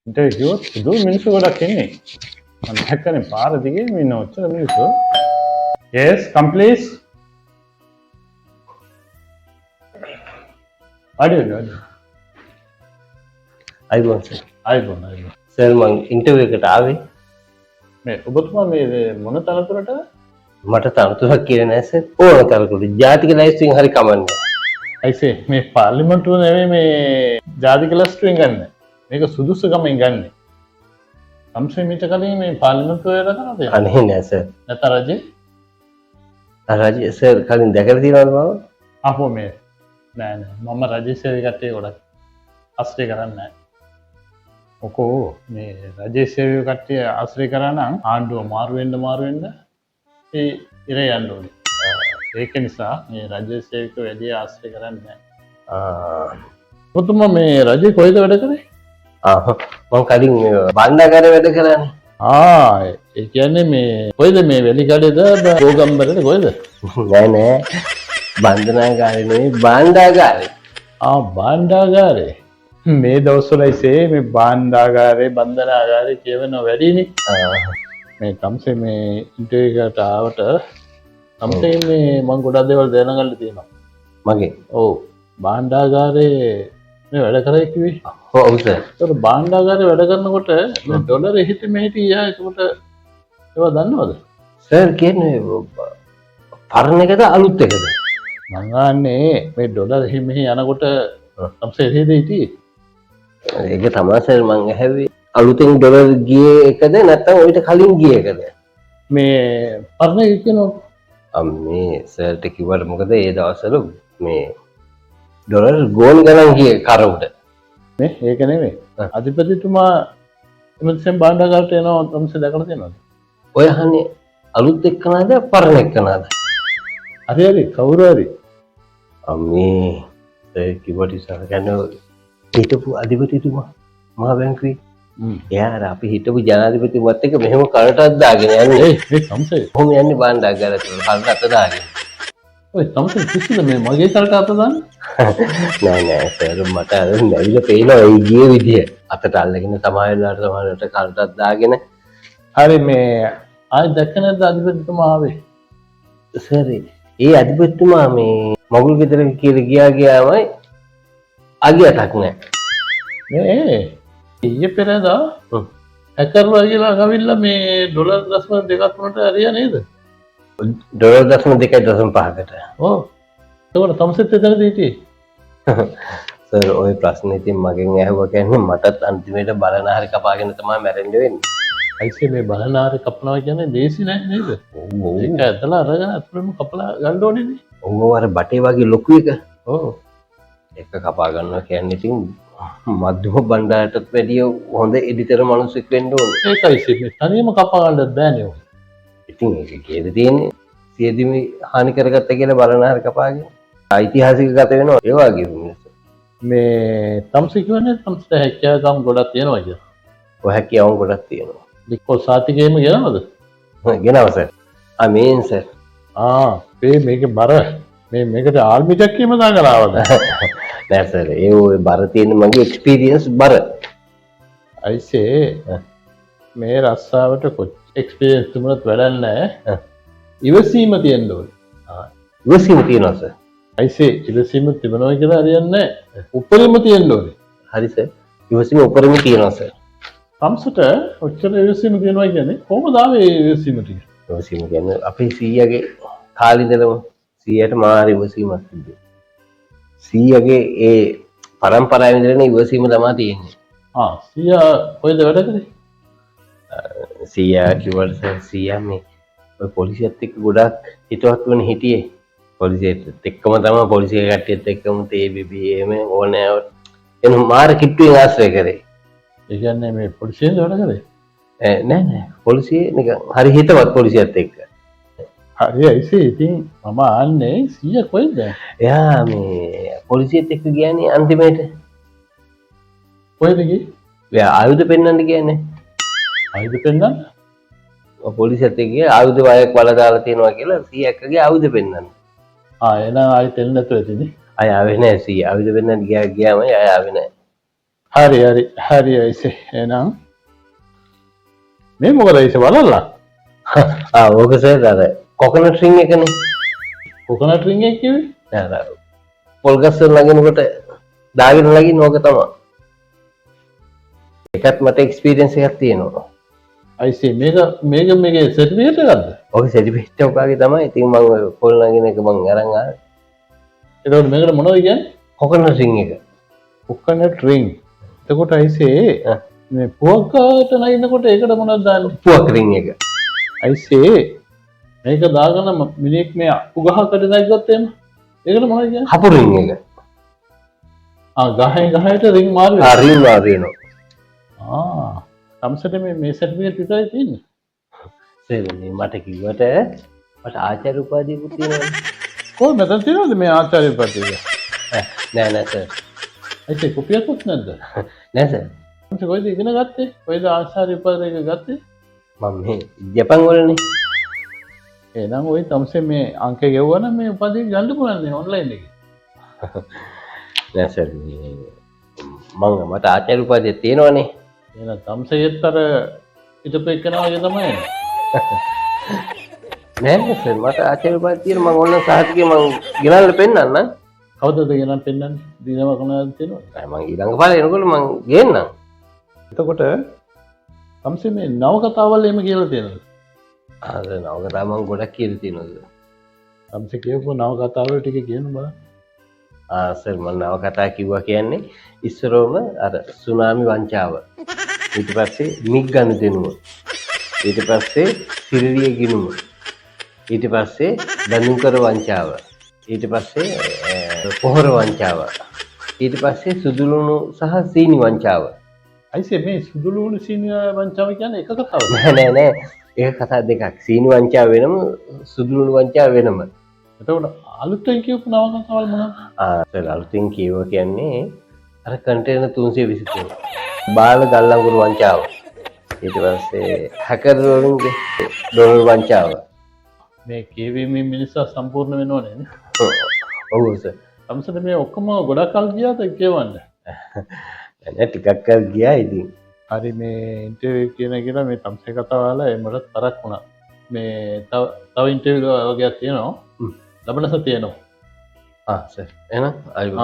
ඉන්ටර්වියුව සුදු මිනිස්සු ගොඩක් ඉන්නේ. මම දැක්කනේ පාර දිගේ මේ ඉන්න ඔච්චර මිනිස්සු. Yes, come please. අඩේ. අයිබෝන් සර්. ආයිබෝන්. සර් මං ඉන්ටර්විව් එකට ආවේ. මේ ඔබතුමා මේ මොන තනතුරට? මට තනතුරක් කියලා නෑ සර්. ඕන තනතුරට. ජාතික ලැයිස්තුවෙන් හරි කමන්නේ. අයිසේ මේ පාර්ලිමේන්තුව නෙවෙයි මේ ජාතික ලැයිස්තුවෙන් ගන්න. මේක සුදුසුකමෙන් ගන්න. සම්සේ මීට කලින් මේ පාර්ලිමේන්තුව වැඩ කරලා තියෙනවා. අනේ නෑ සර්. නැත්නම් රජේ? රජේ සර් කලින් දැකලා තියෙනවද මම? අපෝ මේ නෑ මම රජේ සේවය කට්ටිය ගොඩක් ආශ්‍රය කරන්නේ නෑ. ඔකෝ මේ රජයේ සේවය කට්ටිය ආශ්‍රය කරා නම් ආණ්ඩුව මාරු වෙන්න ඒ ඉර යන්න ඕනේ. ඒක නිසා මේ රජයේ සේවක වැඩි ආශ්‍රය කරන්නේ නැහැ. ඔබතුමා මේ රජේ කොහෙද වැඩ කරේ? මම කලින් බණ්ඩාගාරේ වැඩ කරන්නේ. ඒ කියන්නේ මේ කොහෙද මේ වෙලිකඩේද ගෝගම්බරේද කොහෙද? නෑ බන්ධනාගාරේ නෙවෙයි බණ්ඩාගාරේ. බණ්ඩාගාරේ. මේ දවස්වලයිසේ මේ බණ්ඩාගාරේ බන්ධනාගාරේ කියවන වැඩිනේ. මේ තමසේ මේ ඉන්ටර්විව් එකට ආවට තමසේ මේ මම ගොඩක් දේවල් දැනගන්න තියෙනවා. මගේ. ඔව්. බණ්ඩාගාරේ මේ වැඩ කරේ කිව්වේ. ඔව් සර්. ඒතර බණ්ඩාගාරේ වැඩ කරනකොට මේ ඩොලර් එහෙට මෙහෙට යා ඒකට ඒවා දන්නවද? සර් කියන්නේ පරණ එකද අලුත් එකද? මං අහන්නේ මේ ඩොලර් එහෙ මෙහෙ යනකොට තමසේ එහෙද හිටියේ? ඒක තමයි සර් මං ඇහුවේ. අලුතෙන් ඩොලර් ගියේ එකද නැත්නම් ඔයිට කලින් ගියේ එකද? මේ පරණ එක කියනවා. මේ සර්ට කිව්වට මොකද ඒ දවස්වල මේ ඩොලර් ගෝල් ගණන් ගියේ කරවුට. මේ ඒක නෙමෙයි. අධිපතිතුමා එමෙතෙන් බණ්ඩාගාරට එනවා තමසේ දැකලා තියෙනවද? ඔය අහන්නේ අලුත් එක්කනද පරණ එක්කනද? හරි කවුරු හරි. මේ සර් කිව්වට ඉස්සර කියන්නේ හිටපු අධිපතිතුමා මහා බැංකුවේ එයාර අපි හිටපු ජනාධිපතිතුමත් එක්ක මෙහෙම කරටක් දාගෙන යන්නේ. ඒ තමසේ කොහොම යන්නේ බණ්ඩාගාරට හරියට අත දාගෙන. ඔය තමසේ කිසිද මේ මගේ කරට අත දාන්නේ? නෑ සර් මට අර නැවිලා පේනවා ඒ ගියේ විදිය. අතට අල්ලගෙන සමාවෙලාට කරටක් දාගෙන. හරි මේ ආයෙ දැක්ක නැද්ද අධිපතිතුමා ආවේ? සර් ඒ අධිපතිතුමා මේ මගුල් ගෙදර කියලා ගියාමයි අගියටක් නෑ. මේ ඊයේ පෙරේදා හැකර්ලා කියලා ගවිල්ලා මේ ඩොලර් 0.2කට හරිය නේද? ඩොලර් 0.2.5කට. ඔව්. ඒකට තමසෙත් එතනදී හිටියේ. සර් ඔය ප්‍රශ්නේ ඉතින් මගෙන් ඇහුවා කියන්නේ මටත් අන්තිමේට බලනහරි කපාගෙන තමයි මැරෙන්න වෙන්නේ. අයිසේ මේ බලනාරේ කපනවා කියන්නේ දේසි නෑ නේද? ඔව් ඒක ඇදලා අරගෙන අතුරෙම කපලා ගන්න ඕනේ නේ. ඔව් අර බටේ වගේ ලොකු එක. ඔව්. එක කපා ගන්නවා කියන්නේ ඉතින් මධ්‍යම බණ්ඩාරටත් වැඩිය හොඳ එඩිටර් මිනිස්සෙක් වෙන්න ඕනේ. ඒකයි සිද්ධ. තනියම කපා ගන්නත් බෑනේ ඔය. ඉතින් ඒක කේද තියෙන්නේ සියදිමි හානි කරගත්ත කියලා බලනහරි කපාගෙන ඓතිහාසික ගත වෙනවා ඒ වගේ මිනිස්සු. මේ තමසේ කියන්නේ තමසේ හැකියාවම් ගොඩක් තියෙනවා කියලා. ඔය හැකියාවන් ගොඩක් තියෙනවා. ලික්කෝ සාතිකේම ගෙනවද? ගෙනව සර්. මේන් සර්. මේකේ බර මේකට ආල්මි චක්කියම දාගෙන ආවද? නෑ සර් ඒ ඔය බර තියෙන මගේ එක්ස්පීරියන්ස් බර. අයිසේ මේ රස්සාවට එක්ස්පීරියන්ස් තිබුණත් වැඩක් නැහැ. ඉවසීම තියෙන්න ඕනේ. ඉවසීම තියෙනවා සර්. අයිසේ ඉවසීම තිබුණා කියලා හරියන්නේ නැහැ. උපරිම තියෙන්න ඕනේ. හරි සර්. ඉවසීම උපරිම තියෙනවා සර්. තමසට ඔච්චර ඉවසීම තියෙනවා කියන්නේ කොහොමද ආවේ ඉවසීම ටික? ඉවසීම කියන්නේ අපේ සීයාගේ කාලේ ඉඳලම සීයාට මාර ඉවසීමක් තිබ්බේ. සීයාගේ ඒ පරම්පරාවෙන් ඉඳලා ඉවසීම තමයි තියෙන්නේ. සීයා කොහෙද වැඩ කරේ? සීයා කිව්වට සර් සීයා මේ ඔය පොලිසියත් එක්ක ගොඩක් හිතවත් වෙන හිටියේ. පොලිසියත් එක්කම තමයි පොලිසිය කට්ටියත් එක්කම තේ බිබී මේ ඕනේ එන මාර කිට්ටුවෙන් ආශ්‍රය කරේ. ඒ කියන්නේ මේ පොලිසියෙන් වැඩ කරේ? නෑ පොලිසිය නිකන් හරි හිතවත් පොලිසියත් එක්ක. හරි අයිසේ ඉතින් මම ආන්නේ සීයා කොහෙද? එයා මේ පොලිසියත් එක්ක ගියානේ අන්තිමේට. කොහෙද ගියේ? එයා ආයුධ පෙන්වන්න කියන්නේ. ආයුධ පෙන්වන්න? පොලිසියත් එක්ක ආයුධ වයක් වල දාලා තියෙනවා කියලා සීයා එක්කගේ ආයුධ පෙන්වන්න. එහෙනම් ආයෙ තෙල් නැතුව ඇතිනේ. ආයෙ ආවේ නෑ සීයා ආයුධ පෙන්වන්න ගියාම ආයෙ ආවේ නෑ. හරි අයිසේ එහෙනම් මේ මොකද අයිසේ බලලා ඕක සර් අර කොකනට් රින් එකනේ. කොකනට් රින් එක කිව්වේ අර පොල් ගස් වල නගිනකොට දාගෙන නගින්න ඕක තමයි. ඒකත් මට එක්ස්පීරියන්ස් එකක් තියෙනවා. අයිසේ මේකේ සර්ටිෆිකේට් එකක්ද ඔක සර්ටිෆිකේට් එක ඔකාගේ තමයි. ඉතින් මම ඔය පොල් නගින එක මම අරන් ආවේ. එතකොට මේකට මොනවද කියන්නේ කොකනට් රින් එක. කොකනට් රින් එතකොට අයිසේ මේ පුවක්කාට නගිනකොට ඒකට මොනවද දාන්නේ පුවක් රින් එක. අයිසේ මේක දාගෙන මිනිහෙක් මේ උගහකට නැග්ගොත් එහෙම ඒකට මොනවද කියන්නේ හපු රින් එක. ගහයට රින් මාරු රින් මාරිනවා. තමසට මේ සර්ටිෆිකේට් විතරයි තියෙන්නේ සර් මට කිව්වට මට ආචාර්ය උපාධියකුත් තියෙනවා. කොහොමද මෙතන තියෙනවද මේ ආචාර්ය උපාධිය නෑ නෑ සර්. අයිසේ කොපියක්වත් නැද්ද නෑ සර්. තමස කොයිද ඉගෙන ගත්තේ කොයිද ආචාර්ය උපාධිය ගත්තේ මම මේ ජපන් වලනේ. එහෙනම් ওই තමසේ මේ අංක ගෙවුවනම් මේ උපාධිය ගන්න පුළුවන් නේ ඔන්ලයින් එකේ නෑ සර් මට ආචාර්ය උපාධිය තියෙනවනේ. එහෙනම් තමසෙත් අර හිටපු එකනවා වගේ තමයි නෑ සර් මට ආචාර්ය උපාධිය තියෙනවා. මම ඕන සාහිත්‍යයේ මම ගෙනල්ලා පෙන්නන්නම්. කවුදද ගෙනන් පෙන්වන්නේ දිනම කොනවද තියෙනවද මම ඊළඟ පාරේ එනකොට මම ගේන්නම්. එතකොට තමසේ මේ නවකතාවල් එහෙම කියලා තියෙනවද අර නවකතා මම ගොඩක් කියලා තියෙනවා. තමසේ කියපු නවකතාවල් ටික කියන්න බලන්න සර් මම නවකතා කිව්වා කියන්නේ ඉස්සරෝම අර සුනාමි වංචාව. ඊට පස්සේ මිග් ගනුදෙනුව. ඊට පස්සේ සිරිරිය ගිණුම. ඊට පස්සේ දනුකර වංචාව. ඊට පස්සේ පොහොර වංචාව. ඊට පස්සේ සුදුලුණු සහ සීනි වංචාව. අයිසේ මේ සුදුලුණු සීනි වංචාව කියන්නේ එක කතාවක්ද නෑ ඒක කතා දෙකක්. සීනි වංචාව වෙනම සුදුලුණු වංචාව වෙනම. එතකොට අලුතෙන් කියපු නවකතාවල් මොනවද සර් අලුතෙන් කියුවා කියන්නේ අර කන්ටේනර් 323 බාල ගල්ලංගුරු වංචාව. ඊට පස්සේ හැකර් වරුන්ගේ ඩොලර් වංචාව. මේ කියවීමේ මිනිස්සු සම්පූර්ණ වෙනවනේ නේ ඔව් සර්. තමසට මේ ඔක්කොම ගොඩක් කල් ගියාද කියවන්න නෑ ටිකක් කල් ගියා ඉතින්. හරි මේ ඉන්ටර්විව් කියන කියලා මේ තමසේ කතාවල මට තරක් වුණා. මේ තව ඉන්ටර්විව් වගේක් තියෙනවා. ලබන සතිය එනවා. සර් එහෙනම් ආයිබෝවන්.